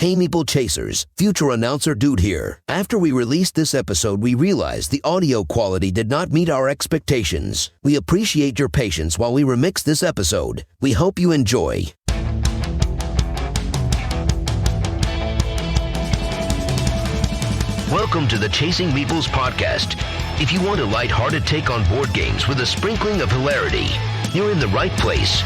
Hey Meeple Chasers, future announcer Dude here. After we released this episode, we realized the audio quality did not meet our expectations. We appreciate your patience while we remix this episode. We hope you enjoy. Welcome to the Chasing Meeples podcast. If you want a lighthearted take on board games with a sprinkling of hilarity, you're in the right place.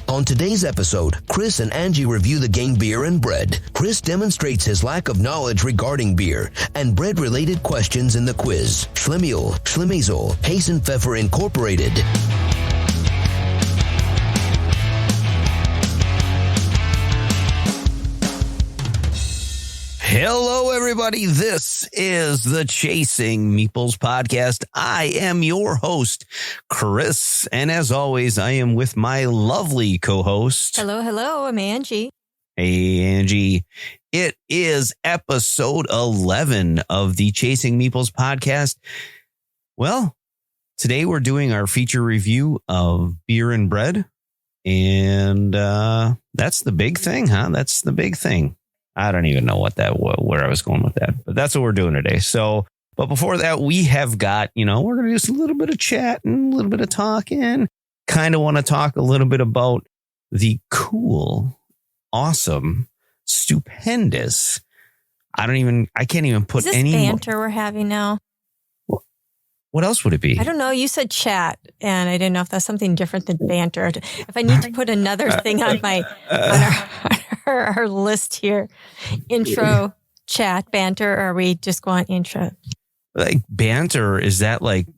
On today's episode, Chris and Angie review the game Beer and Bread. Chris demonstrates his lack of knowledge regarding beer and bread-related questions in the quiz. Schlemiel, Schlimazel, Hasenpfeffer Incorporated. Hello, everybody. This is the Chasing Meeples podcast. I am your host, Chris. And as always, I am with my lovely co-host. Hello. I'm Angie. Hey, Angie. It is episode 11 of the Chasing Meeples podcast. Well, today we're doing our feature review of Beer and Bread. And that's the big thing, huh? That's the big thing. I don't even know where I was going with that, but that's what we're doing today. So, but before that, we have got, we're going to do a little bit of chatting, a little bit of talking. Kind of want to talk a little bit about the cool, awesome, stupendous. I can't even put any banter we're having now. What else would it be? I don't know. You said chat, and I didn't know if that's something different than banter. If I need to put another thing on our list here, intro, chat, banter, or are we just going intro? Like banter, is that like?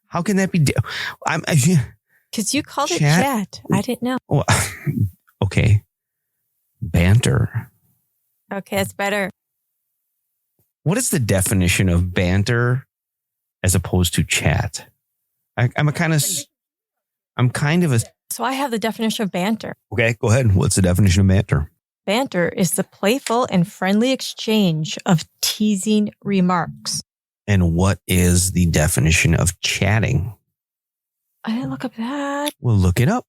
How can that be? Because you called it chat. I didn't know. Oh, okay, banter. Okay, it's better. What is the definition of banter as opposed to chat? I'm kind of a... So I have the definition of banter. Okay, go ahead. What's the definition of banter? Banter is the playful and friendly exchange of teasing remarks. And what is the definition of chatting? I didn't look up that. Well, look it up.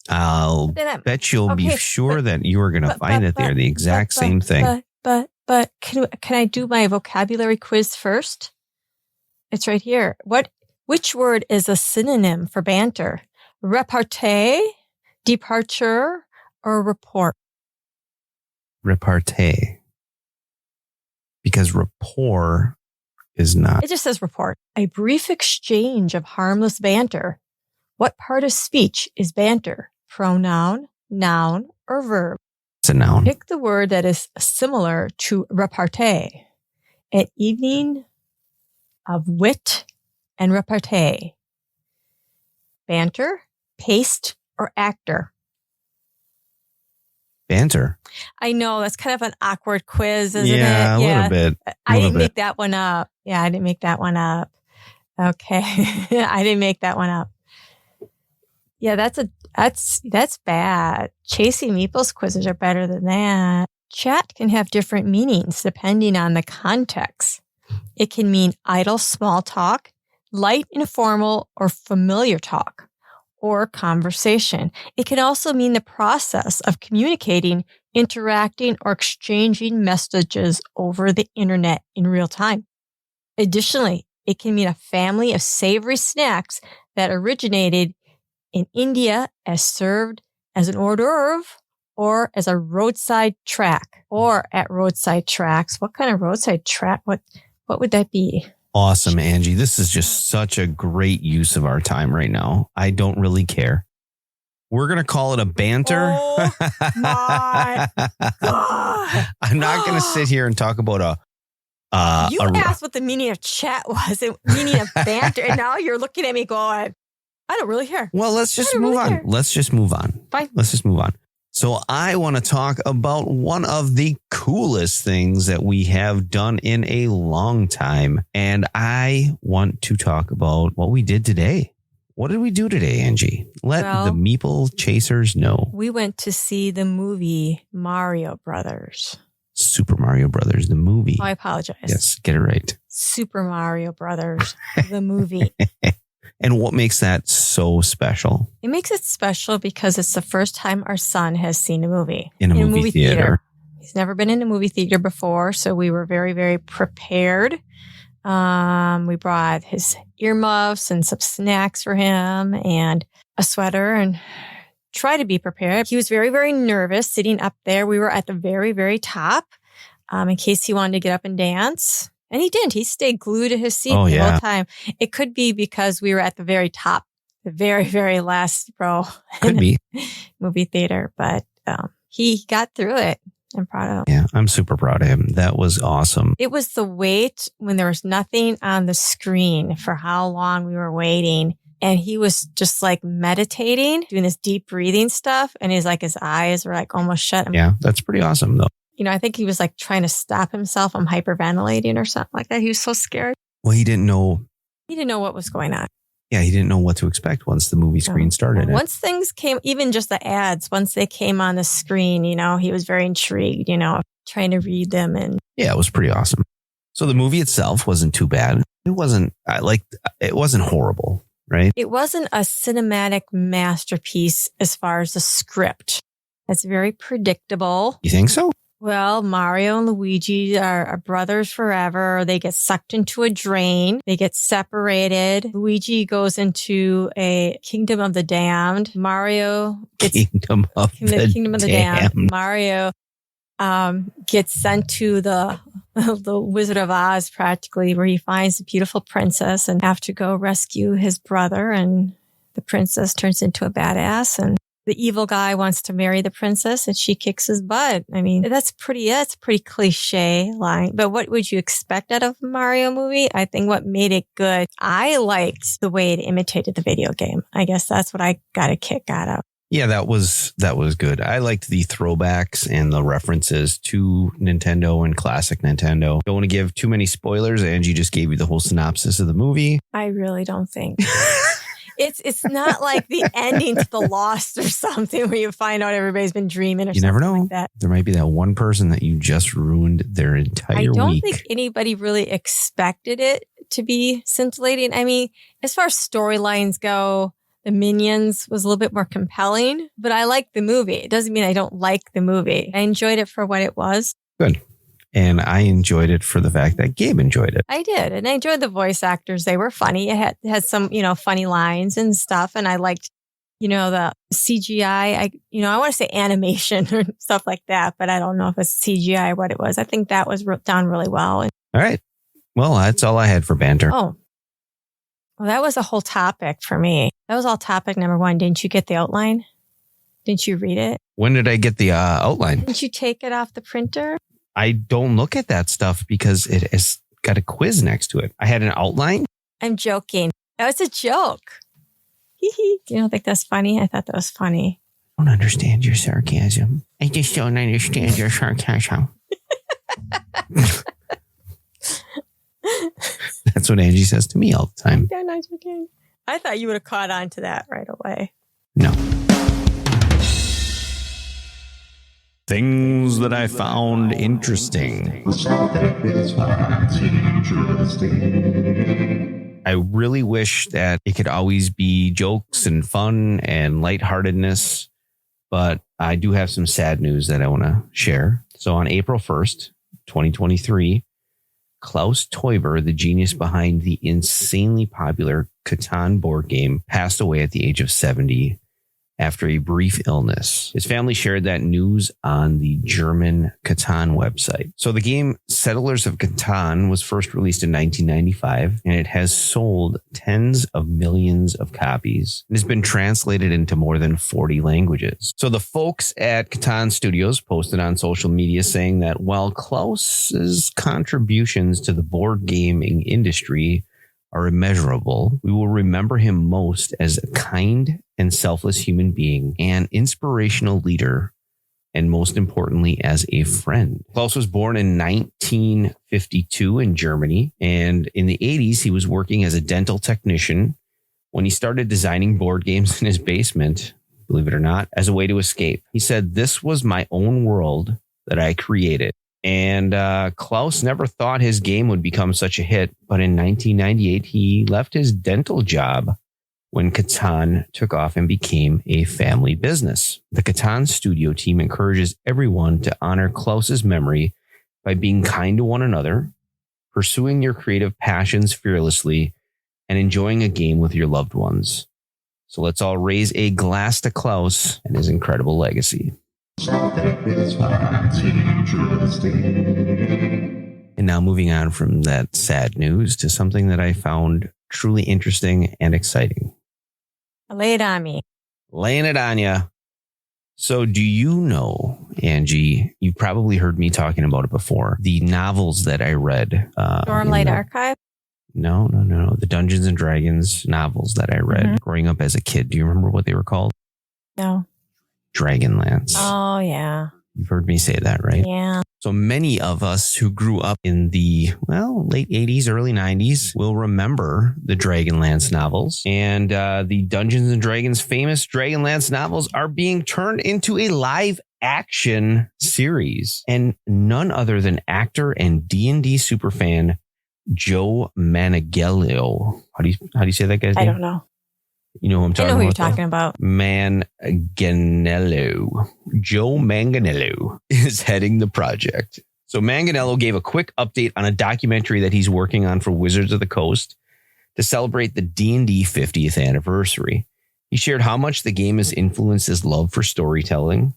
I'll bet you'll be sure that you are going to find that they're the exact same thing. But can I do my vocabulary quiz first? It's right here. Which word is a synonym for banter? Repartee, departure, or report? Repartee. Because rapport is not. It just says report. A brief exchange of harmless banter. What part of speech is banter? Pronoun, noun, or verb? It's a noun. Pick the word that is similar to repartee. An evening of wit and repartee. Banter, paste, or actor? Banter. I know, that's kind of an awkward quiz, isn't it? Yeah, a little bit. I didn't make that one up. Yeah, I didn't make that one up. Okay. I didn't make that one up. Yeah, that's bad. Chasing Meeples quizzes are better than that. Chat can have different meanings depending on the context. It can mean idle small talk, light informal or familiar talk, or conversation. It can also mean the process of communicating, interacting, or exchanging messages over the internet in real time. Additionally, it can mean a family of savory snacks that originated in India as served as an hors d'oeuvre or as a roadside track or at roadside tracks. What kind of roadside track? What would that be? Awesome, Angie. This is just such a great use of our time right now. I don't really care. We're going to call it a banter. Oh my God. I'm not going to sit here and talk about you asked what the meaning of chat was, the meaning of banter, and now you're looking at me going, I don't really care. Well, let's just move on. Let's just move on. Fine. Let's just move on. So I want to talk about one of the coolest things that we have done in a long time. And I want to talk about what we did today. What did we do today, Angie? Let the Meeple Chasers know. We went to see the movie Mario Brothers. Super Mario Brothers, the movie. Oh, I apologize. Yes, get it right. Super Mario Brothers, the movie. And what makes that so special? It makes it special because it's the first time our son has seen a movie. In a movie theater. He's never been in a movie theater before, so we were very, very prepared. We brought his earmuffs and some snacks for him and a sweater and try to be prepared. He was very, very nervous sitting up there. We were at the very, very top in case he wanted to get up and dance. And he didn't. He stayed glued to his seat the whole time. It could be because we were at the very top, the very, very last row. Could be. Movie theater. But he got through it. I'm proud of him. Yeah, I'm super proud of him. That was awesome. It was the wait when there was nothing on the screen for how long we were waiting. And he was just like meditating, doing this deep breathing stuff. And his eyes were like almost shut. Yeah, that's pretty awesome though. I think he was like trying to stop himself from hyperventilating or something like that. He was so scared. Well, he didn't know. He didn't know what was going on. Yeah, he didn't know what to expect once the movie screen started. Once things came, even just the ads, once they came on the screen, he was very intrigued, trying to read them. And yeah, it was pretty awesome. So the movie itself wasn't too bad. It wasn't horrible, right? It wasn't a cinematic masterpiece as far as the script. It's very predictable. You think so? Well, Mario and Luigi are brothers forever. They get sucked into a drain. They get separated. Luigi goes into a kingdom of the damned. Mario gets kingdom of the damned. Mario gets sent to the Wizard of Oz practically, where he finds a beautiful princess and have to go rescue his brother. And the princess turns into a badass, and the evil guy wants to marry the princess and she kicks his butt. I mean, that's pretty cliche line. But what would you expect out of a Mario movie? I think what made it good, I liked the way it imitated the video game. I guess that's what I got a kick out of. Yeah, that was good. I liked the throwbacks and the references to Nintendo and classic Nintendo. Don't want to give too many spoilers. Angie just gave you the whole synopsis of the movie. I really don't think. It's not like the ending to The Lost or something where you find out everybody's been dreaming or something. You never know. Like that. There might be that one person that you just ruined their entire week. I don't think anybody really expected it to be scintillating. I mean, as far as storylines go, the Minions was a little bit more compelling, but I liked the movie. It doesn't mean I don't like the movie. I enjoyed it for what it was. Good. And I enjoyed it for the fact that Gabe enjoyed it. I did. And I enjoyed the voice actors. They were funny. It had some, funny lines and stuff. And I liked, the CGI. I want to say animation or stuff like that, but I don't know if it's CGI or what it was. I think that was done really well. All right. Well, that's all I had for banter. Oh, well, that was a whole topic for me. That was all topic number one. Didn't you get the outline? Didn't you read it? When did I get the outline? Didn't you take it off the printer? I don't look at that stuff because it has got a quiz next to it. I had an outline. I'm joking. That was a joke. You don't think that's funny? I thought that was funny. I don't understand your sarcasm. I just don't understand your sarcasm. That's what Angie says to me all the time. I thought you would have caught on to that right away. No. Things that I found interesting. I really wish that it could always be jokes and fun and lightheartedness, but I do have some sad news that I want to share. So on April 1st, 2023, Klaus Teuber, the genius behind the insanely popular Catan board game, passed away at the age of 70 after a brief illness. His family shared that news on the German Catan website. So the game Settlers of Catan was first released in 1995, and it has sold tens of millions of copies and has been translated into more than 40 languages. So the folks at Catan Studios posted on social media saying that while Klaus's contributions to the board gaming industry are immeasurable, we will remember him most as a kind and selfless human being, an inspirational leader, and most importantly, as a friend. Klaus was born in 1952 in Germany, and in the 80s, he was working as a dental technician when he started designing board games in his basement, believe it or not, as a way to escape. He said, "This was my own world that I created." And Klaus never thought his game would become such a hit, but in 1998, he left his dental job when Catan took off and became a family business. The Catan studio team encourages everyone to honor Klaus's memory by being kind to one another, pursuing your creative passions fearlessly, and enjoying a game with your loved ones. So let's all raise a glass to Klaus and his incredible legacy. And now moving on from that sad news to something that I found truly interesting and exciting. Lay it on me. Laying it on you. So do you know, Angie, you've probably heard me talking about it before, the novels that I read. Stormlight Archive? No. The Dungeons and Dragons novels that I read growing up as a kid. Do you remember what they were called? No. Dragonlance. Oh, yeah. You've heard me say that, right? Yeah. So many of us who grew up in the, late 80s, early 90s will remember the Dragonlance novels. And the Dungeons and Dragons famous Dragonlance novels are being turned into a live action series. And none other than actor and D&D superfan Joe Manganiello. How do you say that guy's name? I don't know. You know who I'm talking about? I know who you're talking about. Manganiello. Joe Manganiello is heading the project. So Manganiello gave a quick update on a documentary that he's working on for Wizards of the Coast to celebrate the D&D 50th anniversary. He shared how much the game has influenced his love for storytelling.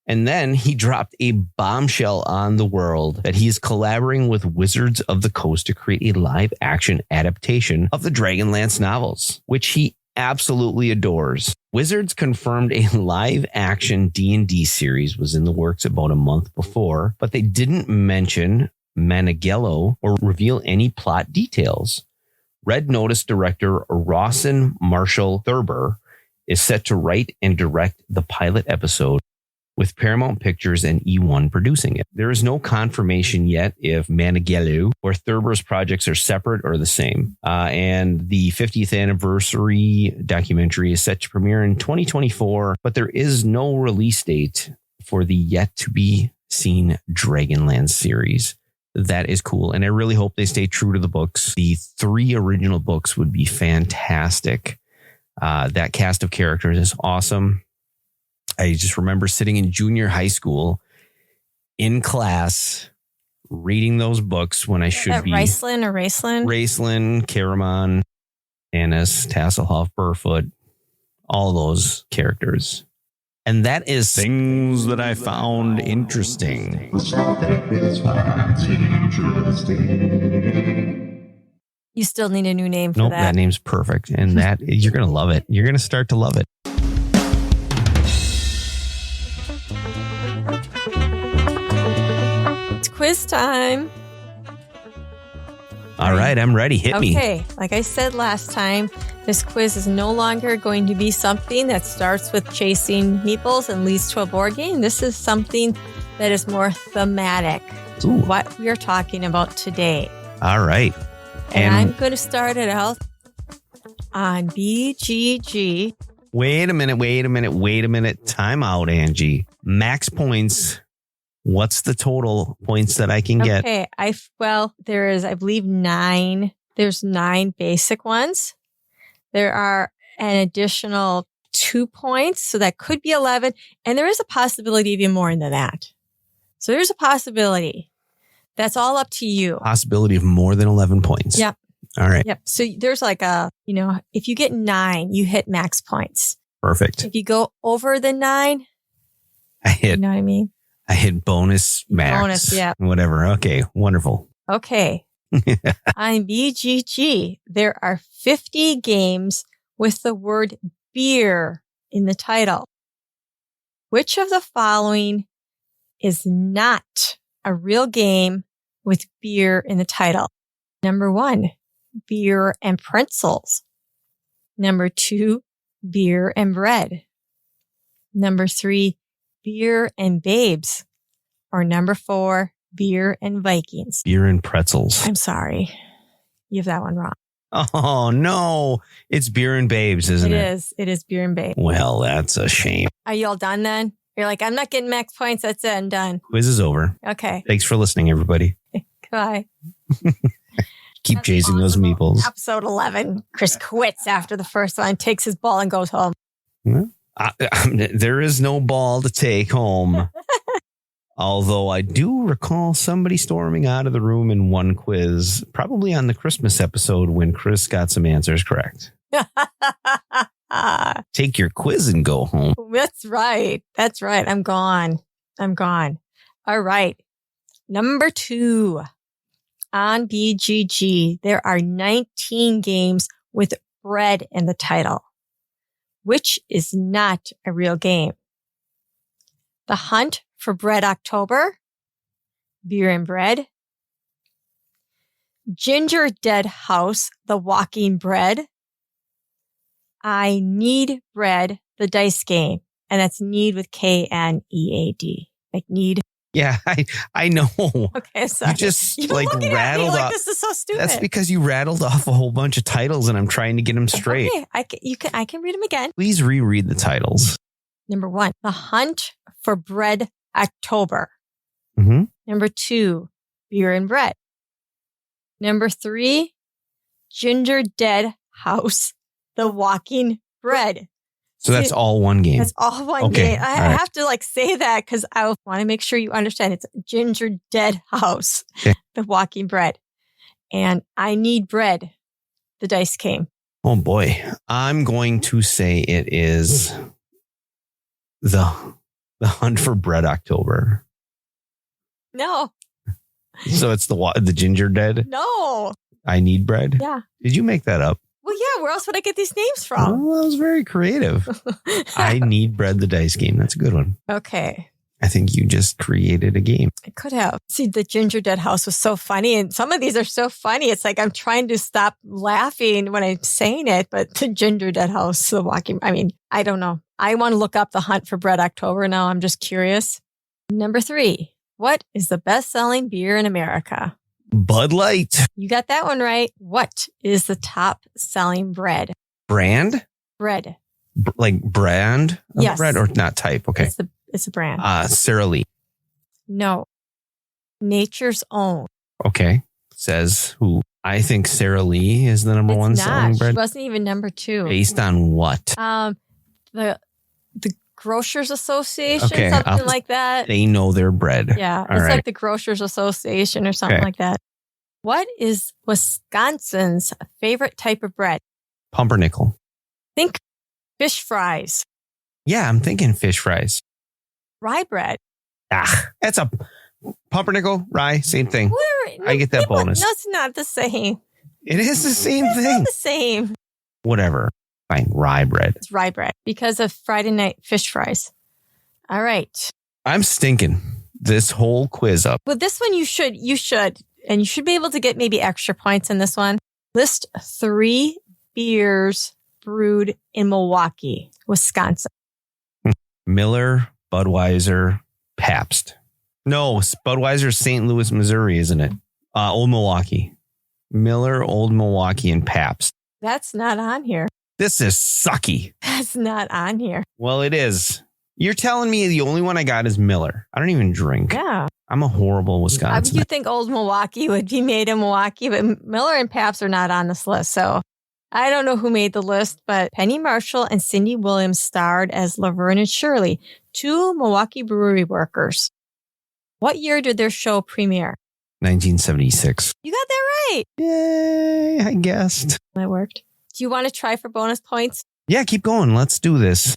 And then he dropped a bombshell on the world that he is collaborating with Wizards of the Coast to create a live action adaptation of the Dragonlance novels, which he absolutely adores. Wizards confirmed a live action D&D series was in the works about a month before, but they didn't mention Manganiello or reveal any plot details. Red Notice director Rawson Marshall Thurber is set to write and direct the pilot episode, with Paramount Pictures and E1 producing it. There is no confirmation yet if Manganiello or Thurber's projects are separate or the same. And the 50th anniversary documentary is set to premiere in 2024, but there is no release date for the yet to be seen Dragonlance series. That is cool. And I really hope they stay true to the books. The 3 original books would be fantastic. That cast of characters is awesome. I just remember sitting in junior high school in class reading those books when I should be. Raceland or Raceland? Raceland, Caramon, Annis, Tasselhoff, Burfoot, all those characters. And that is things that I found interesting. You still need a new name for that. Nope, that. that name's perfect. And that you're going to love it. You're going to start to love it. Quiz time. All right, I'm ready. Hit me. Okay, like I said last time, this quiz is no longer going to be something that starts with chasing meeples and leads to a board game. This is something that is more thematic. Ooh. What we are talking about today. All right. And I'm going to start it out on BGG. Wait a minute. Time out, Angie. Max points. What's the total points that I can get? Okay. There is, I believe, 9. There's 9 basic ones. There are an additional 2 points. So that could be 11. And there is a possibility even more than that. So there's a possibility. That's all up to you. Possibility of more than 11 points. Yep. All right. Yep. So there's like if you get 9, you hit max points. Perfect. If you go over the 9, I hit. You know what I mean? I hit bonus max. Bonus, yeah. Whatever. Okay. Wonderful. Okay. On BGG, there are 50 games with the word beer in the title. Which of the following is not a real game with beer in the title? Number 1, beer and pretzels. Number 2, beer and bread. Number 3, beer and babes. Or number 4, beer and Vikings. Beer and pretzels. I'm sorry. You have that one wrong. Oh, no. It's beer and babes, isn't it? It is beer and babes. Well, that's a shame. Are you all done then? You're like, I'm not getting max points. That's it. I'm done. Quiz is over. Okay. Thanks for listening, everybody. Goodbye. Keep That's chasing those awesome. meeples. Episode 11. Chris quits after the first one, takes his ball and goes home. There is no ball to take home. Although I do recall somebody storming out of the room in one quiz, probably on the Christmas episode when Chris got some answers correct. Take your quiz and go home. That's right. That's right. I'm gone. All right. Number 2. On BGG, there are 19 games with bread in the title, which is not a real game. The Hunt for Bread October, Beer and Bread, Ginger Dead House, The Walking Bread, I Need Bread, the dice game. And that's need with K-N-E-A-D. Like need. Yeah, I know. Okay, sorry. You just You're like looking at me rattled like off. this is so stupid. That's because you rattled off a whole bunch of titles and I'm trying to get them straight. Okay, I can read them again. Please reread the titles. Number 1, The Hunt for Bread October. Mm-hmm. Number 2, Beer and Bread. Number 3, Ginger Dead House, The Walking Bread. So that's all one game. That's all one Okay, game. I all right. have to say that because I want to make sure you understand. It's Ginger Dead House, Okay. The Walking Bread. And I Need Bread, the dice game. Oh boy. I'm going to say it is the Hunt for Bread October. No, So it's the Ginger Dead. no. I Need Bread. Yeah. Did you make that up? Well, yeah. Where else would I get these names from? Well, that was very creative. I Need Bread, the dice game. That's a good one. Okay. I think you just created a game. I could have. See, the Ginger Dead House was so funny. And some of these are so funny. It's like I'm trying to stop laughing when I'm saying it. But the Ginger Dead House, the walking, I don't know. I want to look up the Hunt for Bread October now. I'm just curious. Number 3. What is the best-selling beer in America? Bud Light. You got that one right. What is the top-selling bread? Brand? Bread. Like brand of Yes. bread or not type? Okay. It's a brand. Sara Lee. No. Nature's Own. Okay. Says who? I think Sara Lee is the number It's one not. selling She bread. wasn't even number 2. Based on what? The Grocers Association, Okay, something like that. They know their bread. Yeah, All it's right. like the Grocers Association or something Okay. like that. What is Wisconsin's favorite type of bread? Pumpernickel. Think fish fries, Yeah, I'm thinking fish fries. rye bread. That's a pumpernickel, rye, same thing. I get that bonus. No, it's not the same. It is the same It's thing. not the same. Whatever. Fine, rye bread. It's rye bread because of Friday night fish fries. All right. I'm stinking this whole quiz up. But this one you should, and you should be able to get maybe extra points in this one. List 3 beers brewed in Milwaukee, Wisconsin. Miller, Budweiser, Pabst. No, Budweiser, St. Louis, Missouri, isn't it? Old Milwaukee. Miller, Old Milwaukee, and Pabst. That's not on here. This is sucky. That's not on here. Well, it is. You're telling me the only one I got is Miller. I don't even drink. Yeah. I'm a horrible Wisconsin. You think Old Milwaukee would be made in Milwaukee, but Miller and Pabst are not on this list. So I don't know who made the list, but Penny Marshall and Cindy Williams starred as Laverne and Shirley, 2 Milwaukee brewery workers. What year did their show premiere? 1976. You got that right. Yay, I guessed. That worked. Do you want to try for bonus points? Yeah, keep going. Let's do this.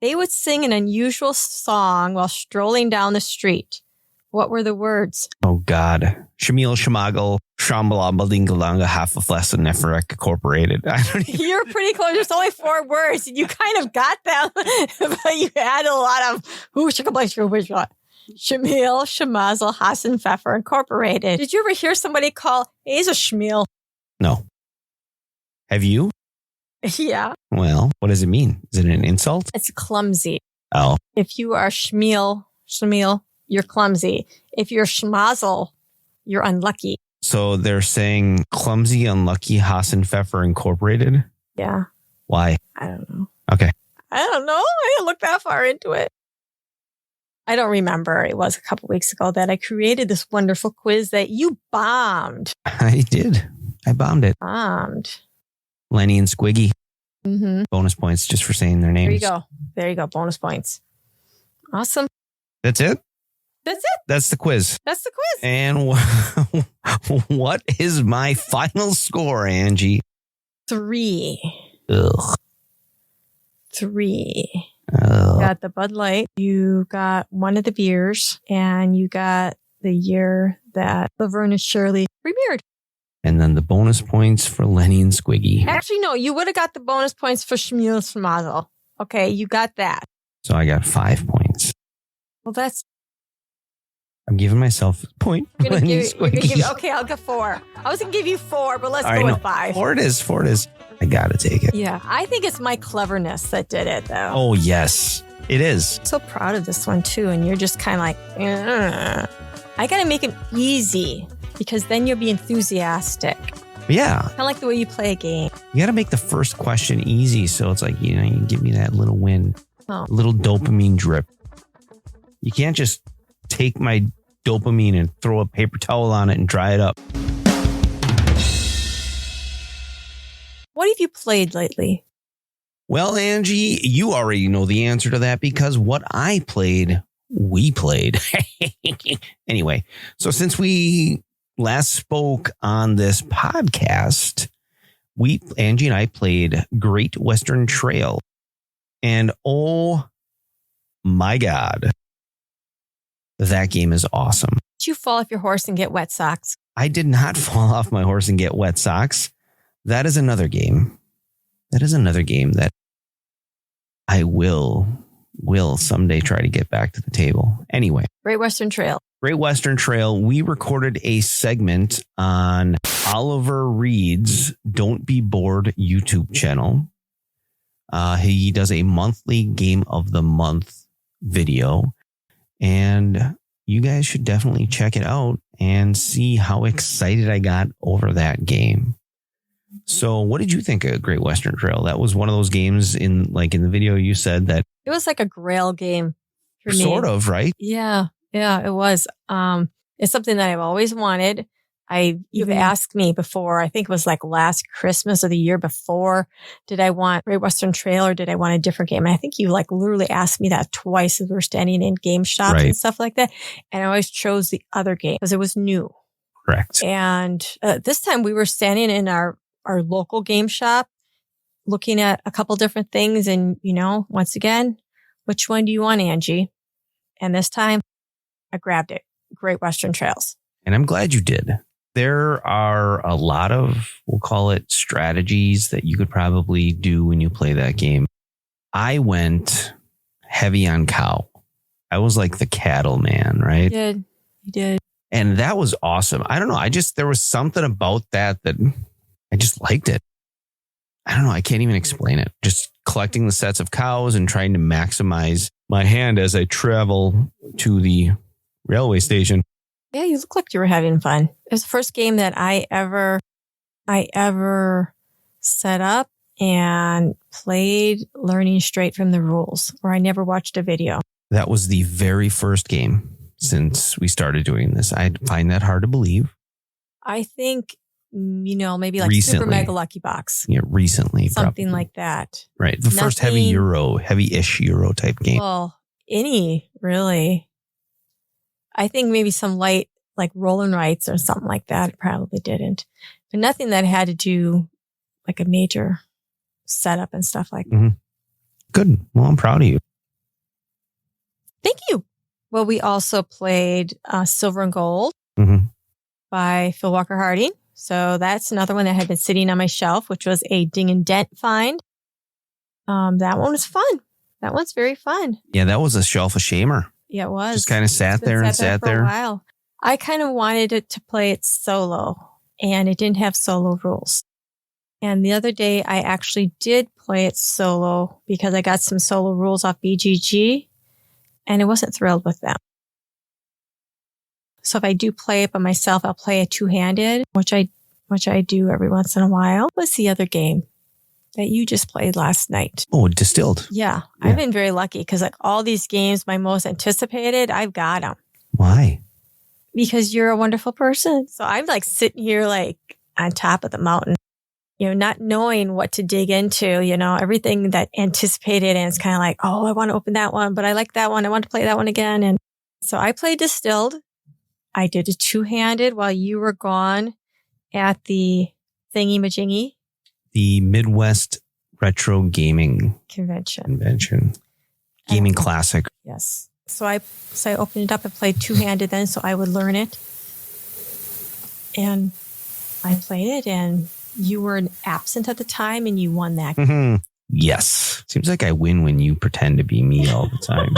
They would sing an unusual song while strolling down the street. What were the words? Oh, God. Schmiel, Schlimazel, Shambhala, Badingalanga, half a flesh and Neferek Incorporated. I don't even. You're pretty close. There's only 4 words. You kind of got them, but you had a lot of Schmiel, Schlimazel, Hasenpfeffer Incorporated. Did you ever hear somebody call, hey, he's a Schmiel? No. Have you? Yeah. Well, what does it mean? Is it an insult? It's clumsy. Oh, If you are Schmiel, you're clumsy. If you're Schlimazel, you're unlucky. so they're saying clumsy, unlucky, Hasenpfeffer Incorporated? Yeah. Why? I don't know. Okay. I don't know. I didn't look that far into it. I don't remember. It was a couple weeks ago that I created this wonderful quiz that you bombed. I did. I bombed it. Bombed. Lenny and Squiggy. Mm-hmm. Bonus points just for saying their names. There you go. Bonus points. Awesome. That's it? That's it. That's the quiz. That's the quiz. And what is my final score, Angie? 3. Ugh. 3. You got the Bud Light. You got one of the beers. And you got the year that Laverne and Shirley premiered. And then the bonus points for Lenny and Squiggy. Actually, no. You would have got the bonus points for Schlimazel. Okay, you got that. So I got 5 points. Well, that's... I'm giving myself a point. Okay, I'll get 4. I was going to give you 4, but let's go with 5. 4 it is. I got to take it. Yeah, I think it's my cleverness that did it, though. Oh, yes, it is. I'm so proud of this one, too. And you're just kind of like, I got to make it easy because then you'll be enthusiastic. Yeah. Kind of like the way you play a game. You got to make the first question easy. So it's like, you give me that little win, little dopamine drip. You can't just take my dopamine and throw a paper towel on it and dry it up. What have you played lately? Well, Angie, you already know the answer to that because what I played, we played. Anyway, so since we last spoke on this podcast, Angie and I played Great Western Trail. And oh my God, that game is awesome. Did you fall off your horse and get wet socks? I did not fall off my horse and get wet socks. That is another game. That I will someday try to get back to the table. Anyway. Great Western Trail. We recorded a segment on Oliver Reed's Don't Be Bored YouTube channel. He does a monthly Game of the Month video. And you guys should definitely check it out and see how excited I got over that game. So what did you think of Great Western Trail? That was one of those games in the video you said that it was like a Grail game for me. Sort of, right? Yeah, it was. It's something that I've always wanted. You've asked me before, I think it was like last Christmas or the year before, did I want Great Western Trail or did I want a different game? And I think you literally asked me that twice as we were standing in game shops and stuff like that. And I always chose the other game because it was new. Correct. And this time we were standing in our local game shop looking at a couple different things. And, once again, which one do you want, Angie? And this time I grabbed it. Great Western Trails. And I'm glad you did. There are a lot of, we'll call it strategies that you could probably do when you play that game. I went heavy on cow. I was like the cattle man, right? You did. And that was awesome. I don't know. There was something about that I just liked it. I don't know. I can't even explain it. Just collecting the sets of cows and trying to maximize my hand as I travel to the railway station. Yeah, you look like you were having fun. It was the first game that I ever set up and played learning straight from the rules, where I never watched a video. That was the very first game since we started doing this. I find that hard to believe. I think, maybe like recently. Super Mega Lucky Box. Yeah, recently. Something probably. like that. Right. The first heavy-ish Euro type game. Well, any, really. I think maybe some light, like roll and rights or something like that. It probably didn't. But nothing that had to do like a major setup and stuff like that. Good. Well, I'm proud of you. Thank you. Well, we also played Silver and Gold by Phil Walker Harding. So that's another one that had been sitting on my shelf, which was a ding and dent find. That one was fun. That one's very fun. Yeah, that was a shelf of shamer. Yeah, it was. Just kind of sat there for a while. I kind of wanted it to play it solo, and it didn't have solo rules. And the other day, I actually did play it solo because I got some solo rules off BGG, and I wasn't thrilled with them. So if I do play it by myself, I'll play it two-handed, which I do every once in a while. What's the other game that you just played last night? Oh, Distilled. Yeah. I've been very lucky because all these games, my most anticipated, I've got them. Why? Because you're a wonderful person. So I'm sitting here on top of the mountain, not knowing what to dig into, everything that anticipated. And it's kind of like, oh, I want to open that one, but I like that one. I want to play that one again. And so I played Distilled. I did a 2-handed while you were gone at the thingy-majingy. The Midwest Retro Gaming Convention. Gaming Classic. Yes. So I opened it up and played 2-handed then, so I would learn it. And I played it, and you were absent at the time, and you won that. Mm-hmm. Yes. Seems like I win when you pretend to be me all the time.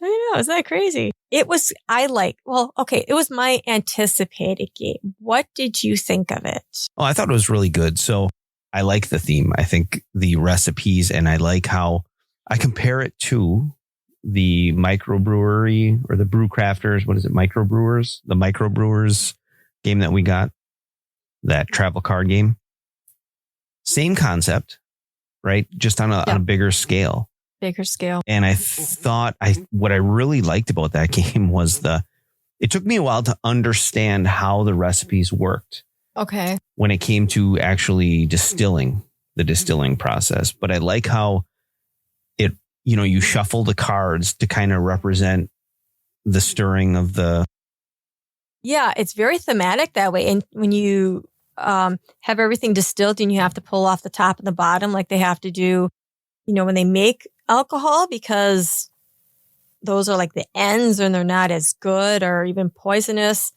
I know. Isn't that crazy? It was my anticipated game. What did you think of it? Oh, I thought it was really good. So I like the theme. I think the recipes, and I like how I compare it to the microbrewery or the brew crafters. What is it? Microbrewers? The microbrewers game that we got, that travel card game. Same concept, right? Just on a bigger scale. Bigger scale. And I thought what I really liked about that game was it took me a while to understand how the recipes worked. Okay. When it came to actually distilling, the distilling process. But I like how it, you shuffle the cards to kind of represent the stirring of the. Yeah, it's very thematic that way. And when you have everything distilled and you have to pull off the top and the bottom, like they have to do, when they make alcohol, because those are like the ends and they're not as good or even poisonous.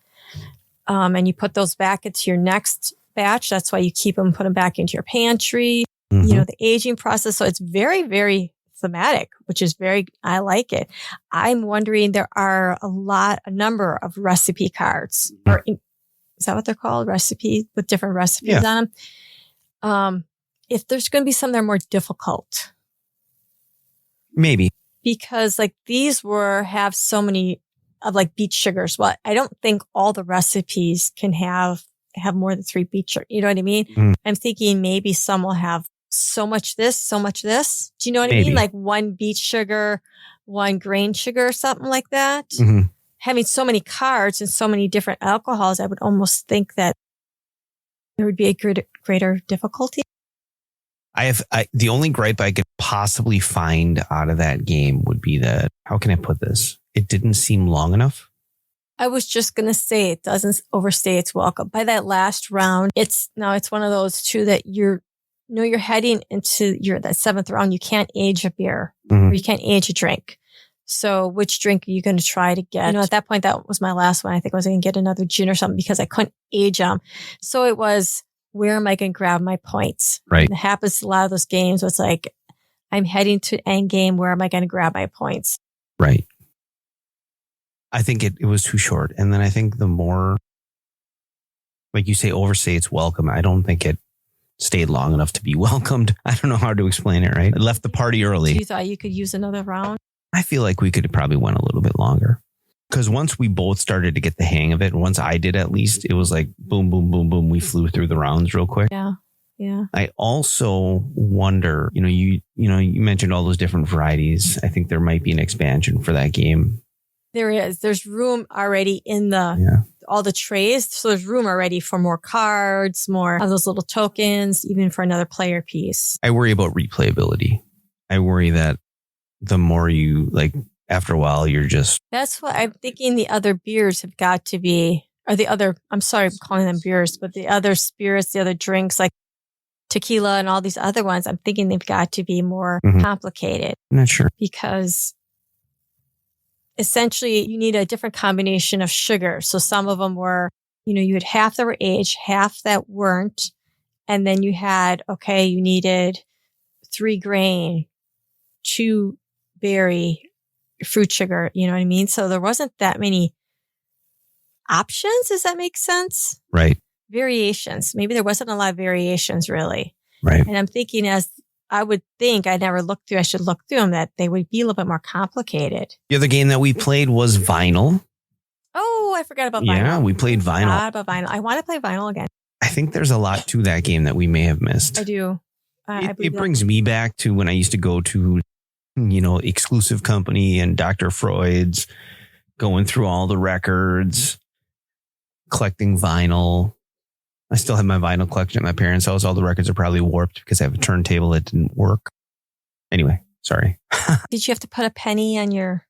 And you put those back into your next batch. That's why you put them back into your pantry, the aging process. So it's very, very thematic, which is I like it. I'm wondering, there are a number of recipe cards, is that what they're called? Recipes with different recipes on them. If there's going to be some that are more difficult. Maybe. Because like these have so many of like beet sugars. Well, I don't think all the recipes can have more than 3 beet sugar. You know what I mean? Mm. I'm thinking maybe some will have so much this, so much this. Do you know what I mean? Like 1 beet sugar, 1 grain sugar, or something like that. Mm-hmm. Having so many cards and so many different alcohols, I would almost think that there would be a greater difficulty. The only gripe I could possibly find out of that game would be that, how can I put this? It didn't seem long enough. I was just going to say it doesn't overstay its welcome. By that last round, it's one of those too that you're heading into that 7th round. You can't age a beer, or you can't age a drink. So which drink are you going to try to get? At that point, that was my last one. I think I was going to get another gin or something because I couldn't age them. So it was, where am I going to grab my points? Right. And it happens to a lot of those games. So it's like, I'm heading to end game. Where am I going to grab my points? Right. I think it was too short. And then I think the more, like you say, overstay its welcome, I don't think it stayed long enough to be welcomed. I don't know how to explain it, right? It left the party early. So you thought you could use another round? I feel like we could have probably went a little bit longer. Because once we both started to get the hang of it, once I did at least, it was like boom, boom, boom, boom. We flew through the rounds real quick. Yeah. Yeah. I also wonder, you mentioned all those different varieties. I think there might be an expansion for that game. There is. There's room already in all the trays. So there's room already for more cards, more of those little tokens, even for another player piece. I worry about replayability. I worry that the more you after a while, you're just. That's what I'm thinking. The other beers have got to be, or I'm sorry, I'm calling them beers, but the other spirits, the other drinks like tequila and all these other ones, I'm thinking they've got to be more complicated. I'm not sure. Because essentially you need a different combination of sugar. So some of them were, you had half that were aged, half that weren't. And then you needed 3 grain, 2 berry, fruit sugar, you know what I mean? So there wasn't that many options. Does that make sense? Right. Variations. Maybe there wasn't a lot of variations really. Right. And I'm thinking I never looked through, I should look through them, that they would be a little bit more complicated. The other game that we played was Vinyl. Oh, I forgot about Vinyl. Yeah, we played Vinyl. I want to play Vinyl again. I think there's a lot to that game that we may have missed. I do. It brings me back to when I used to go to, Exclusive Company and Dr. Freud's, going through all the records, collecting vinyl. I still have my vinyl collection at my parents' house. All the records are probably warped because I have a turntable that didn't work. Anyway, sorry. Did you have to put a penny on your...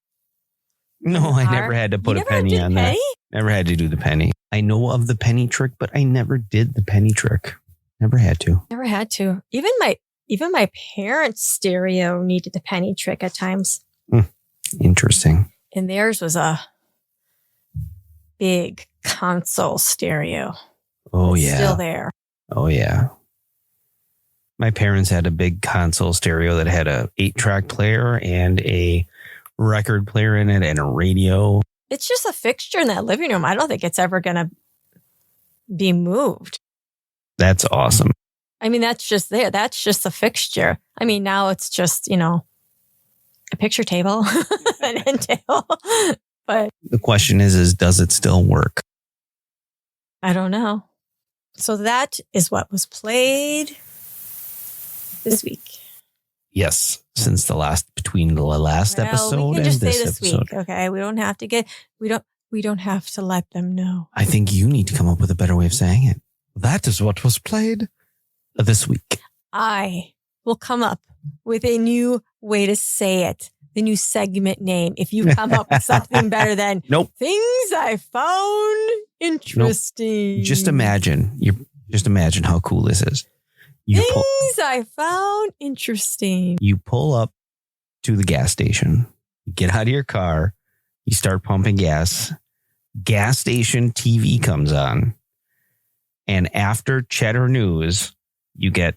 No, I never had to put a penny on that. Never had to do the penny. I know of the penny trick, but I never did the penny trick. Never had to. Never had to. Even my parents' stereo needed the penny trick at times. Interesting. And theirs was a big console stereo. Oh, it's yeah. Still there. Oh, yeah. My parents had a big console stereo that had a 8-track player and a record player in it and a radio. It's just a fixture in that living room. I don't think it's ever going to be moved. That's awesome. I mean, that's just there. That's just a fixture. I mean, now it's just, a picture table, an end table. But the question is, does it still work? I don't know. So that is what was played this week. Yes, since between the last episode we can and just this say this episode. Week, okay? We don't have to let them know. I think you need to come up with a better way of saying it. That is what was played this week. I will come up with a new way to say it. The new segment name. If you come up with something better than nope. Things I found interesting. Nope. Just imagine how cool this is. I found interesting. You pull up to the gas station, you get out of your car, you start pumping gas. Gas station TV comes on. And after Cheddar News, you get,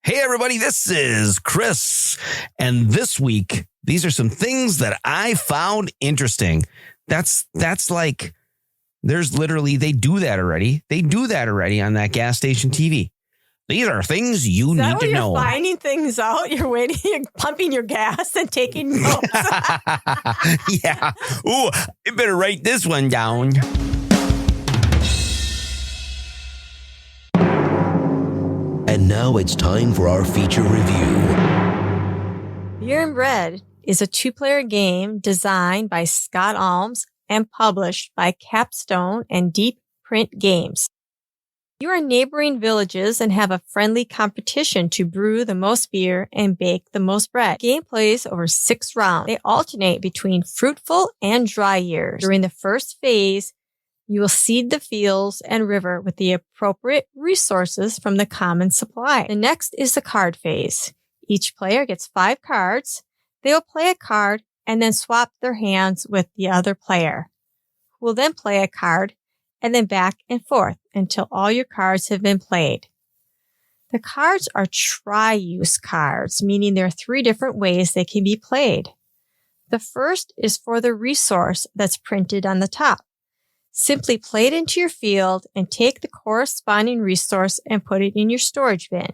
hey, everybody, this is Chris. And this week, these are some things that I found interesting. That's like, there's literally, they do that already. They do that already on that gas station TV. These are things you need to know. You're finding things out. You're waiting, you're pumping your gas and taking notes. Yeah. Ooh, I better write this one down. And now it's time for our feature review. Beer and Bread is a 2-player game designed by Scott Alms and published by Capstone and Deep Print Games. You are neighboring villages and have a friendly competition to brew the most beer and bake the most bread. The game plays over 6 rounds. They alternate between fruitful and dry years. During the first phase, you will seed the fields and river with the appropriate resources from the common supply. The next is the card phase. Each player gets 5 cards. They will play a card and then swap their hands with the other player, who will then play a card and then back and forth until all your cards have been played. The cards are tri-use cards, meaning there are 3 different ways they can be played. The first is for the resource that's printed on the top. Simply play it into your field and take the corresponding resource and put it in your storage bin.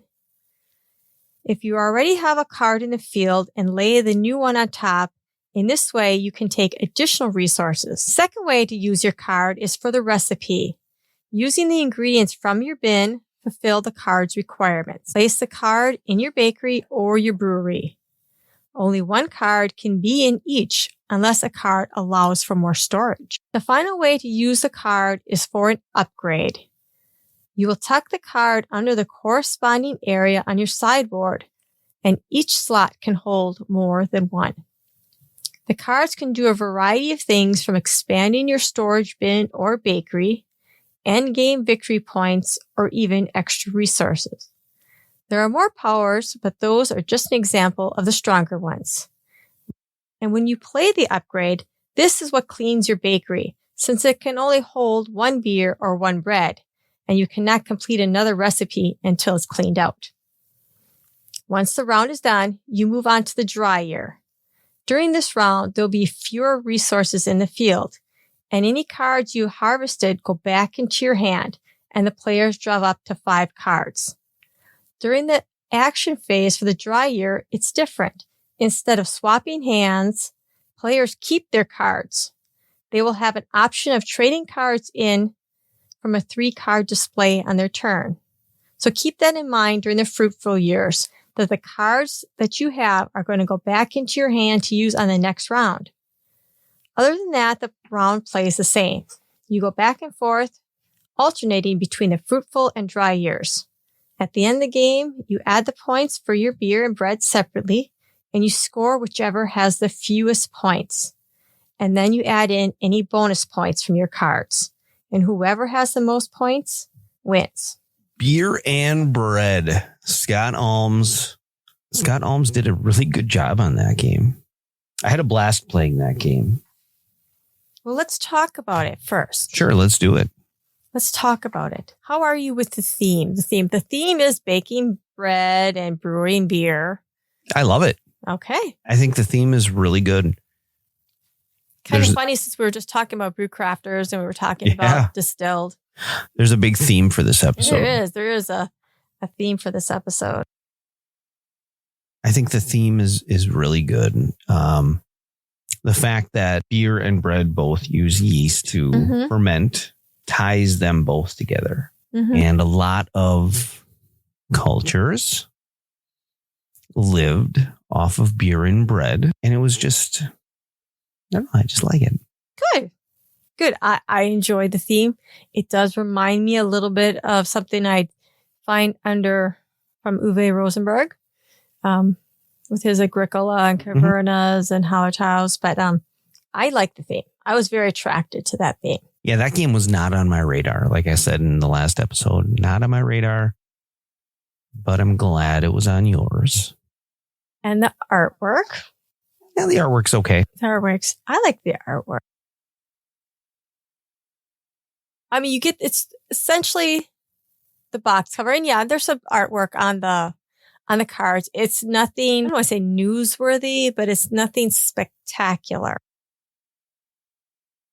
If you already have a card in the field and lay the new one on top, in this way you can take additional resources. Second way to use your card is for the recipe. Using the ingredients from your bin, fulfill the card's requirements. Place the card in your bakery or your brewery. Only 1 card can be in each unless a card allows for more storage. The final way to use the card is for an upgrade. You will tuck the card under the corresponding area on your sideboard, and each slot can hold more than 1. The cards can do a variety of things from expanding your storage bin or bakery, endgame victory points, or even extra resources. There are more powers, but those are just an example of the stronger ones. And when you play the upgrade, this is what cleans your bakery, since it can only hold 1 beer or 1 bread, and you cannot complete another recipe until it's cleaned out. Once the round is done, you move on to the dry year. During this round, there'll be fewer resources in the field, and any cards you harvested go back into your hand, and the players draw up to 5 cards. During the action phase for the dry year, it's different. Instead of swapping hands, players keep their cards. They will have an option of trading cards in from a 3-card display on their turn. So keep that in mind during the fruitful years, that the cards that you have are going to go back into your hand to use on the next round. Other than that, the round plays the same. You go back and forth alternating between the fruitful and dry years. At the end of the game, you add the points for your beer and bread separately, and you score whichever has the fewest points. And then you add in any bonus points from your cards. And whoever has the most points wins. Beer and bread. Scott Alms. Scott Alms did a really good job on that game. I had a blast playing that game. Well, let's talk about it first. Sure, let's do it. Let's talk about it. How are you with the theme? The theme is baking bread and brewing beer. I love it. Okay. I think the theme is really good. Kind of funny since we were just talking about brew crafters and we were talking about distilled. There's a big theme for this episode. There is a theme for this episode. I think the theme is really good. The fact that beer and bread both use yeast to ferment ties them both together. And a lot of cultures lived off of beer and bread. And it was just, I don't know, I just like it. Good. I enjoy the theme. It does remind me a little bit of something I find from Uwe Rosenberg. With his Agricola and Cavernas and Hallertau's. But I like the theme. I was very attracted to that theme. Yeah, that game was not on my radar. Like I said in the last episode, not on my radar. But I'm glad it was on yours. And the artwork. Yeah, the artwork's okay. I like the artwork. I mean, it's essentially the box cover. And yeah, there's some artwork on the cards. It's nothing, I don't want to say newsworthy, but it's nothing spectacular.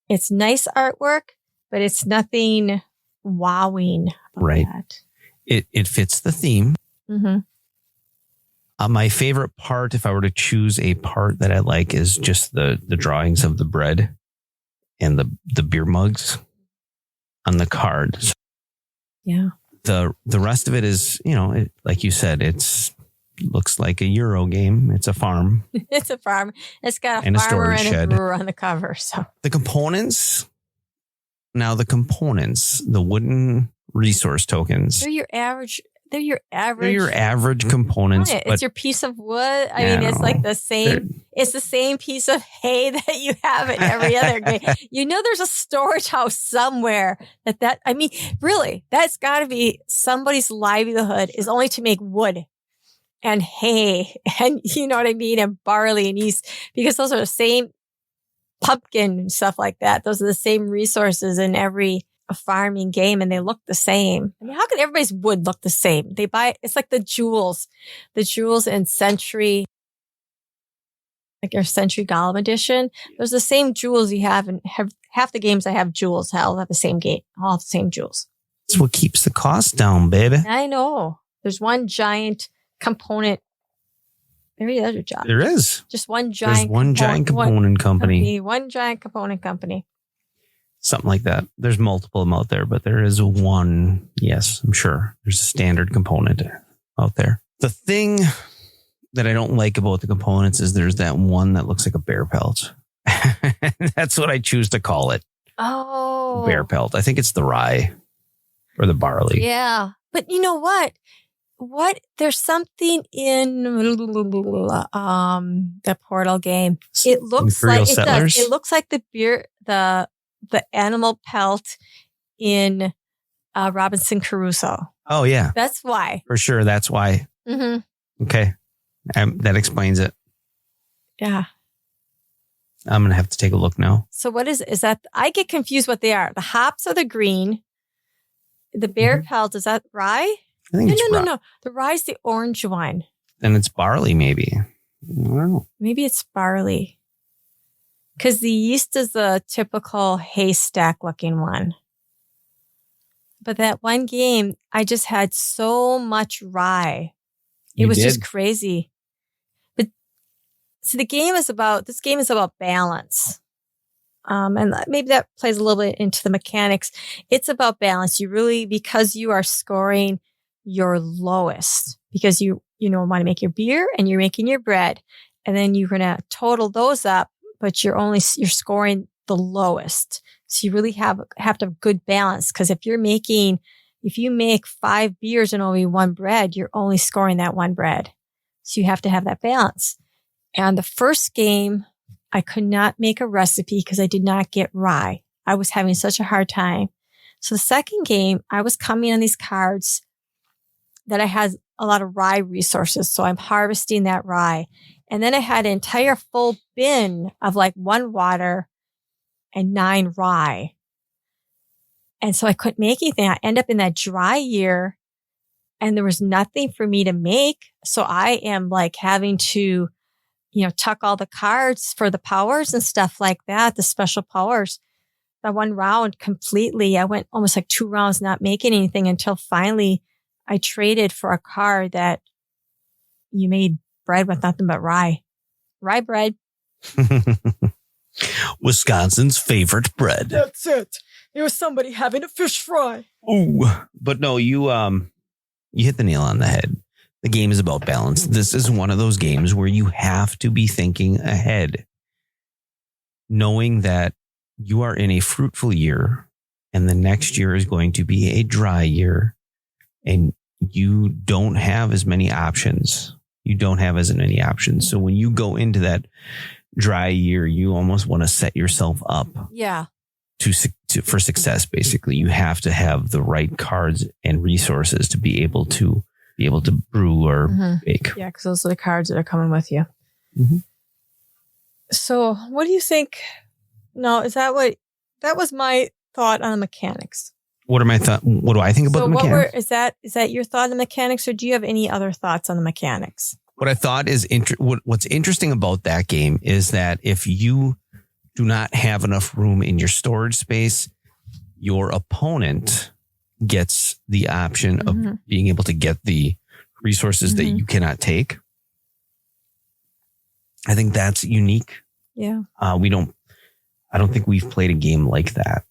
It's nice artwork, but it's nothing wowing. Right. It fits the theme. My favorite part, if I were to choose a part that I like, is just the drawings of the bread and the beer mugs on the cards. Yeah. The rest of it is, like you said, looks like a Euro game. It's a farm. It's a farm. It's got and a farmer and shed. a brewer on the cover. So the components, the wooden resource tokens. They're your average. They're your average components. It's your piece of wood. I mean, it's like the same. It's the same piece of hay that you have in every other game. There's a storage house somewhere I mean, really, that's got to be somebody's livelihood is only to make wood and hay and you know what I mean, and barley and yeast, because those are the same pumpkin and stuff like that. Those are the same resources in every farming game, and they look the same. I mean, how can everybody's wood look the same? It's like the jewels in Century, like your Century Golem edition. There's the same jewels you have, and half the games I have jewels. All have the same game, all have the same jewels. That's what keeps the cost down, baby. I know. There's one giant component. Maybe that's your job. There is. Just one giant. One giant component company. One giant component company. Something like that. There's multiple of them out there, but there is one. Yes, I'm sure there's a standard component out there. The thing that I don't like about the components is there's that one that looks like a bear pelt. That's what I choose to call it. Oh. Bear pelt. I think it's the rye or the barley. Yeah. But you know what? There's something in the Portal game. It looks Imperial like Settlers? It looks like the beer, the animal pelt in Robinson Crusoe. Oh, yeah. That's why. For sure. That's why. Okay. That explains it. Yeah. I'm going to have to take a look now. So what is that? I get confused what they are. The hops are the green. The bear pelt, is that rye? I think it's rye. No. The rye's the orange one. And it's barley, maybe. I don't know. Maybe it's barley. Because the yeast is the typical haystack looking one. But that one game, I just had so much rye. It was just crazy. But so this game is about balance. And maybe that plays a little bit into the mechanics. It's about balance. Because you are scoring your lowest, because you want to make your beer and you're making your bread, and then you're going to total those up, but you're scoring the lowest. So you really have to have a good balance. Because if you make 5 beers and only 1 bread, you're only scoring that 1 bread. So you have to have that balance. And the first game, I could not make a recipe because I did not get rye. I was having such a hard time. So the second game, I was coming on these cards that I had a lot of rye resources. So I'm harvesting that rye. And then I had an entire full bin of like 1 water and 9 rye. And so I couldn't make anything. I end up in that dry year and there was nothing for me to make. So I am like having to, tuck all the cards for the powers and stuff like that, the special powers. That 1 round completely, I went almost like 2 rounds not making anything until finally I traded for a card that you made bread with nothing but rye. Rye bread. Wisconsin's favorite bread. That's it. It was somebody having a fish fry. Ooh, but no, you hit the nail on the head. The game is about balance. This is one of those games where you have to be thinking ahead, knowing that you are in a fruitful year and the next year is going to be a dry year and you don't have as many options. So when you go into that dry year, you almost want to set yourself up. Yeah. For success. Basically, you have to have the right cards and resources to be able to brew or bake. Yeah, because those are the cards that are coming with you. Mm-hmm. So, what do you think? No, that was my thought on the mechanics. What do I think about the mechanics? Is that your thought on the mechanics, or do you have any other thoughts on the mechanics? What I thought is what's interesting about that game is that if you do not have enough room in your storage space, your opponent gets the option of being able to get the resources that you cannot take. I think that's unique. Yeah. I don't think we've played a game like that.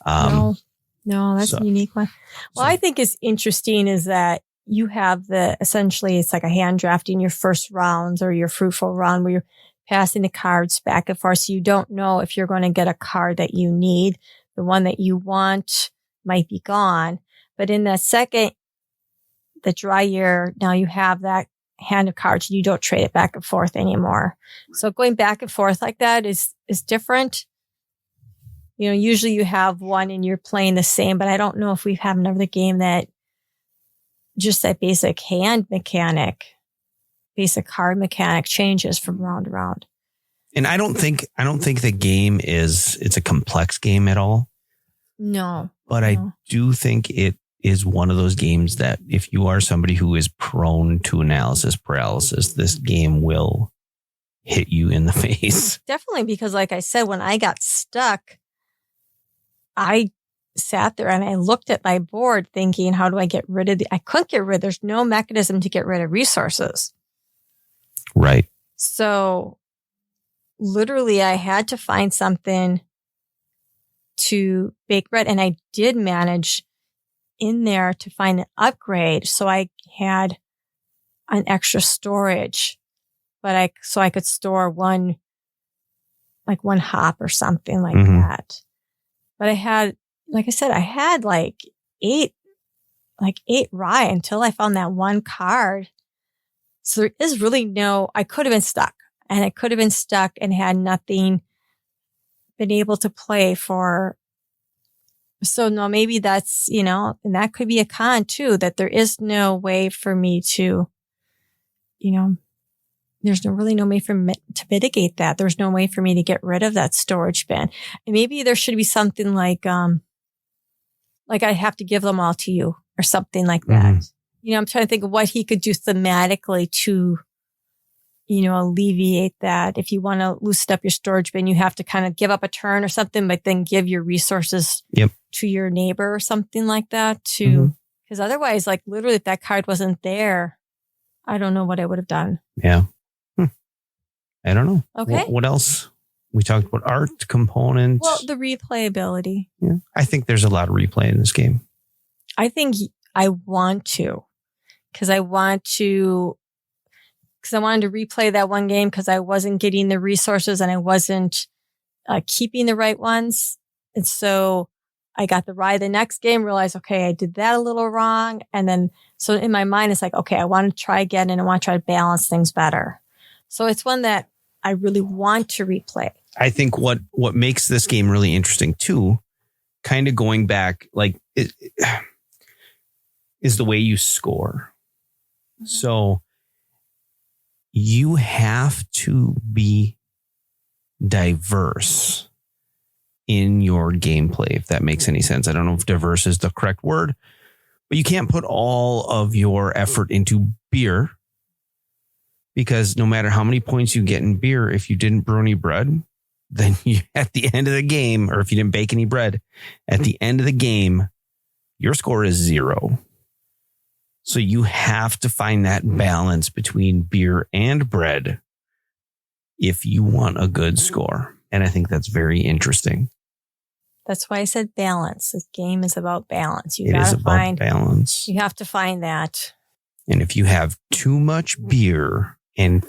No, that's a unique one. Well, I think is interesting is that you have essentially it's like a hand drafting your first rounds or your fruitful round where you're passing the cards back and forth. So you don't know if you're going to get a card that you need. The one that you want might be gone. But in the second, the dry year, now you have that hand of cards. You don't trade it back and forth anymore. So going back and forth like that is different. Usually you have one and you're playing the same, but I don't know if we have another game that just that basic hand mechanic, basic card mechanic changes from round to round. And I don't think the game it's a complex game at all. No. But I do think it is one of those games that if you are somebody who is prone to analysis paralysis, this game will hit you in the face. Definitely, because like I said, when I got stuck, I sat there and I looked at my board thinking, how do I get rid of I couldn't get rid. There's no mechanism to get rid of resources. Right. So literally I had to find something to bake bread. And I did manage in there to find an upgrade. So I had an extra storage, but so I could store one hop or something like that. But I had, like I said, I had like eight rye until I found that one card. So there is really I could have been stuck and had nothing been able to play for. So no, maybe that's, and that could be a con too, that there is no way for me to, there's no way for me to mitigate that. There's no way for me to get rid of that storage bin. And maybe there should be something like I have to give them all to you or something like that. I'm trying to think of what he could do thematically to, alleviate that. If you want to loosen up your storage bin, you have to kind of give up a turn or something, but then give your resources to your neighbor or something like that too. Because otherwise, like literally if that card wasn't there, I don't know what I would have done. Yeah. I don't know. Okay. What else? We talked about art components. Well, the replayability. Yeah. I think there's a lot of replay in this game. I think I want to. Because I wanted to replay that one game because I wasn't getting the resources and I wasn't keeping the right ones. And so I got the rye the next game, realized, okay, I did that a little wrong. And then, so in my mind, it's like, okay, I want to try again and I want to try to balance things better. So it's one that I really want to replay. I think what makes this game really interesting too, kind of going back, like is the way you score. So you have to be diverse in your gameplay, if that makes any sense. I don't know if diverse is the correct word, but you can't put all of your effort into beer, because no matter how many points you get in beer, if you didn't brew any bread, then you, at the end of the game, or if you didn't bake any bread, at the end of the game, your score is 0. So you have to find that balance between beer and bread if you want a good score. And I think that's very interesting. That's why I said balance. This game is about balance. It is about balance. You have to find that. And if you have too much beer and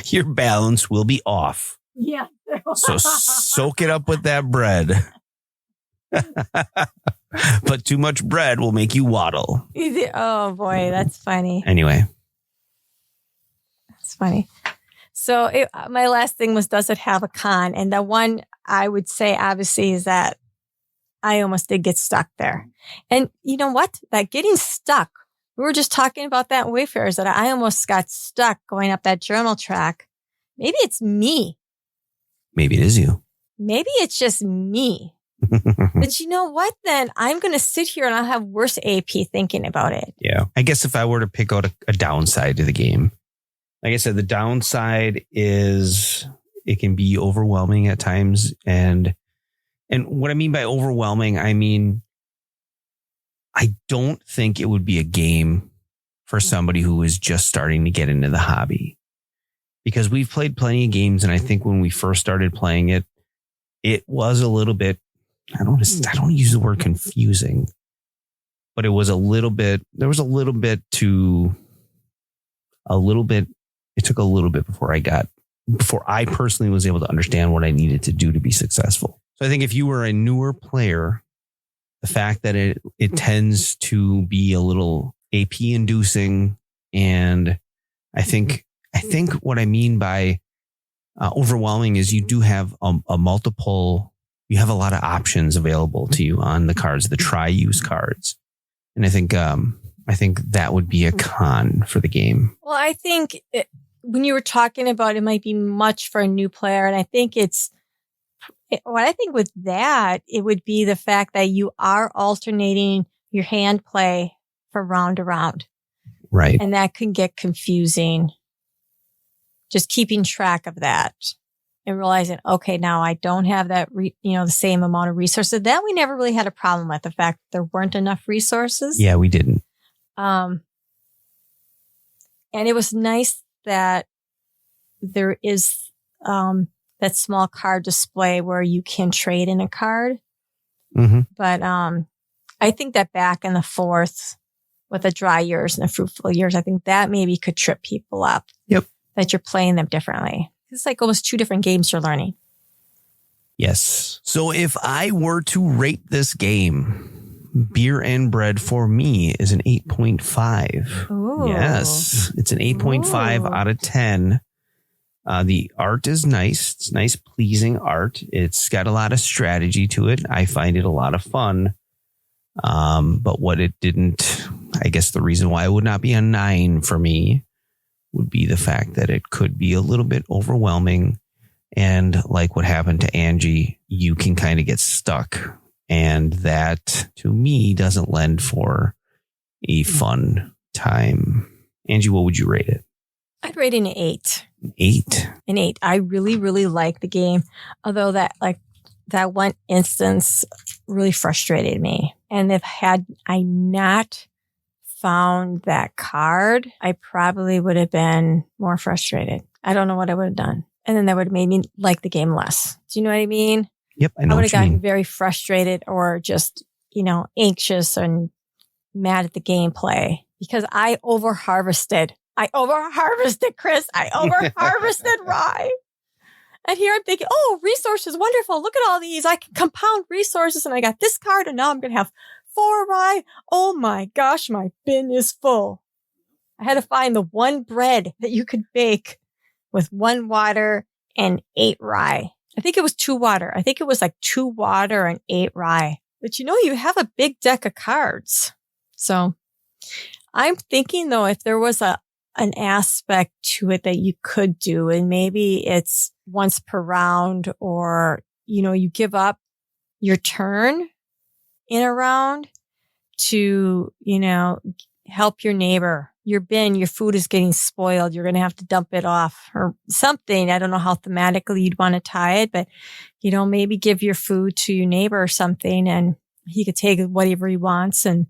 your balance will be off. Yeah. So soak it up with that bread. But too much bread will make you waddle. Oh boy, that's funny. Anyway. That's funny. So my last thing was, does it have a con? And the one I would say, obviously, is that I almost did get stuck there. And you know what? That getting stuck, we were just talking about that in Wayfarers, that I almost got stuck going up that journal track. Maybe it's me. Maybe it is you. Maybe it's just me. But you know what? Then I'm going to sit here and I'll have worse AP thinking about it. Yeah. I guess if I were to pick out a downside to the game, like I said, the downside is it can be overwhelming at times. And what I mean by overwhelming, I mean, I don't think it would be a game for somebody who is just starting to get into the hobby, because we've played plenty of games. And I think when we first started playing it, it was a little bit, I don't use the word confusing, but it was it took a little bit before I personally was able to understand what I needed to do to be successful. So I think if you were a newer player, the fact that it tends to be a little AP inducing. And I think what I mean by overwhelming is you do have you have a lot of options available to you on the cards, the try-use cards. And I think that would be a con for the game. Well, I think when you were talking about it might be much for a new player. And I think with that, it would be the fact that you are alternating your hand play from round to round. Right. And that can get confusing. Just keeping track of that and realizing, okay, now I don't have that, the same amount of resources. That we never really had a problem with, the fact that there weren't enough resources. Yeah, we didn't. And it was nice that there is that small card display where you can trade in a card. Mm-hmm. But I think that back and the forth with the dry years and the fruitful years, I think that maybe could trip people up. Yep. That you're playing them differently. It's like almost 2 different games you're learning. Yes. So if I were to rate this game, Beer and Bread for me is an 8.5. Ooh. Yes. It's an 8.5 out of 10. The art is nice. It's nice, pleasing art. It's got a lot of strategy to it. I find it a lot of fun. But what it didn't, I guess the reason why it would not be a 9 for me would be the fact that it could be a little bit overwhelming. And like what happened to Angie, you can kind of get stuck. And that, to me, doesn't lend for a fun time. Angie, what would you rate it? I'd rate it an 8. 8? An 8. I really, really like the game. Although that one instance really frustrated me. And had I not found that card, I probably would have been more frustrated. I don't know what I would have done. And then that would have made me like the game less. Do you know what I mean? Yep, I know. I would have have gotten mean. very frustrated or just, anxious and mad at the gameplay because I over-harvested. Chris. I over-harvested rye. And here I'm thinking, oh, resources, wonderful. Look at all these. I can compound resources and I got this card and now I'm going to have 4 rye. Oh my gosh, my bin is full. I had to find the one bread that you could bake with 1 water and 8 rye. I think it was 2 water. I think it was like 2 water and 8 rye. But you have a big deck of cards. So I'm thinking though, if there was an aspect to it that you could do, and maybe it's once per round, or, you give up your turn in a round to, help your neighbor. Your bin, your food is getting spoiled. You're going to have to dump it off or something. I don't know how thematically you'd want to tie it, but, maybe give your food to your neighbor or something and he could take whatever he wants. And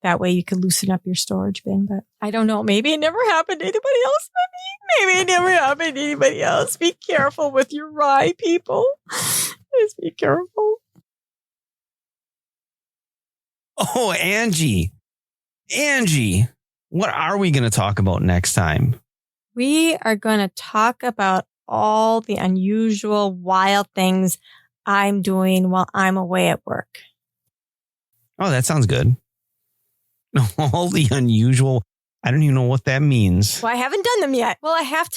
that way you could loosen up your storage bin. But I don't know. Maybe it never happened to anybody else but me. Maybe it never happened to anybody else. Be careful with your rye, people. Just be careful. Oh, Angie, what are we going to talk about next time? We are going to talk about all the unusual, wild things I'm doing while I'm away at work. Oh, that sounds good. All the unusual. I don't even know what that means. Well, I haven't done them yet. Well, I have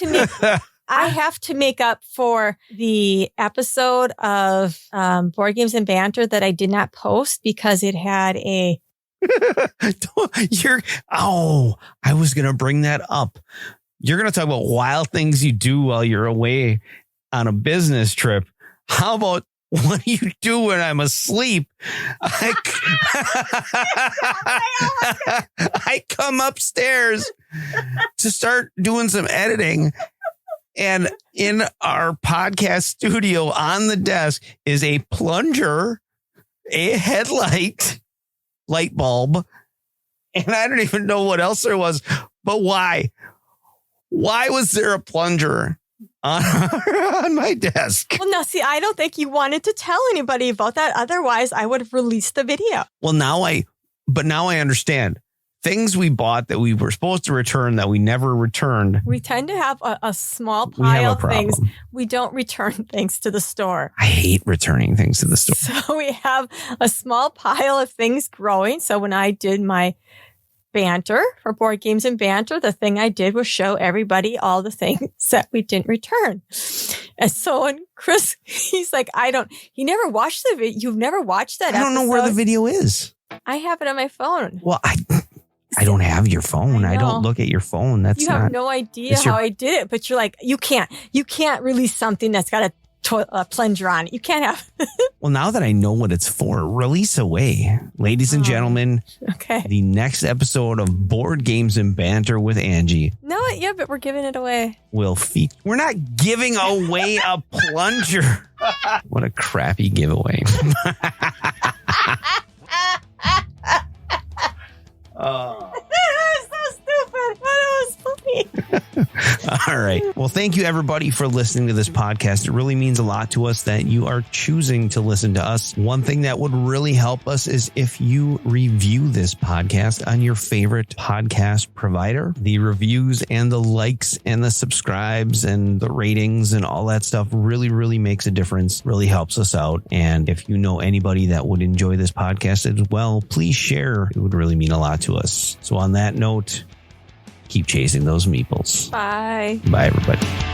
to make up for the episode of Board Games and Banter that I did not post because it had a... I was going to bring that up. You're going to talk about wild things you do while you're away on a business trip. How about what do you do when I'm asleep? I come upstairs to start doing some editing. And in our podcast studio on the desk is a plunger, a headlight, light bulb. And I don't even know what else there was. But why? Why was there a plunger on my desk? Well, no, see, I don't think you wanted to tell anybody about that. Otherwise, I would have released the video. Well, now I understand. Things we bought that we were supposed to return that we never returned. We tend to have a small pile of things. We don't return things to the store. I hate returning things to the store. So we have a small pile of things growing. So when I did my banter for Board Games and Banter, the thing I did was show everybody all the things that we didn't return. And so when Chris, he's like, he never watched the video. You've never watched that episode? I don't know where the video is. I have it on my phone. Well, I don't have your phone. I don't look at your phone. You have no idea how I did it, but you're like, you can't release something that's got a plunger on it. You can't have. Well, now that I know what it's for, release away. Ladies and gentlemen, okay. The next episode of Board Games and Banter with Angie. No, yeah, but we're giving it away. We're not giving away a plunger. What a crappy giveaway. So stupid. But it was funny. All right. Well, thank you, everybody, for listening to this podcast. It really means a lot to us that you are choosing to listen to us. One thing that would really help us is if you review this podcast on your favorite podcast provider. The reviews and the likes and the subscribes and the ratings and all that stuff really, really makes a difference, really helps us out. And if you know anybody that would enjoy this podcast as well, please share. It would really mean a lot to us. So on that note, keep chasing those meeples. Bye. Bye, everybody.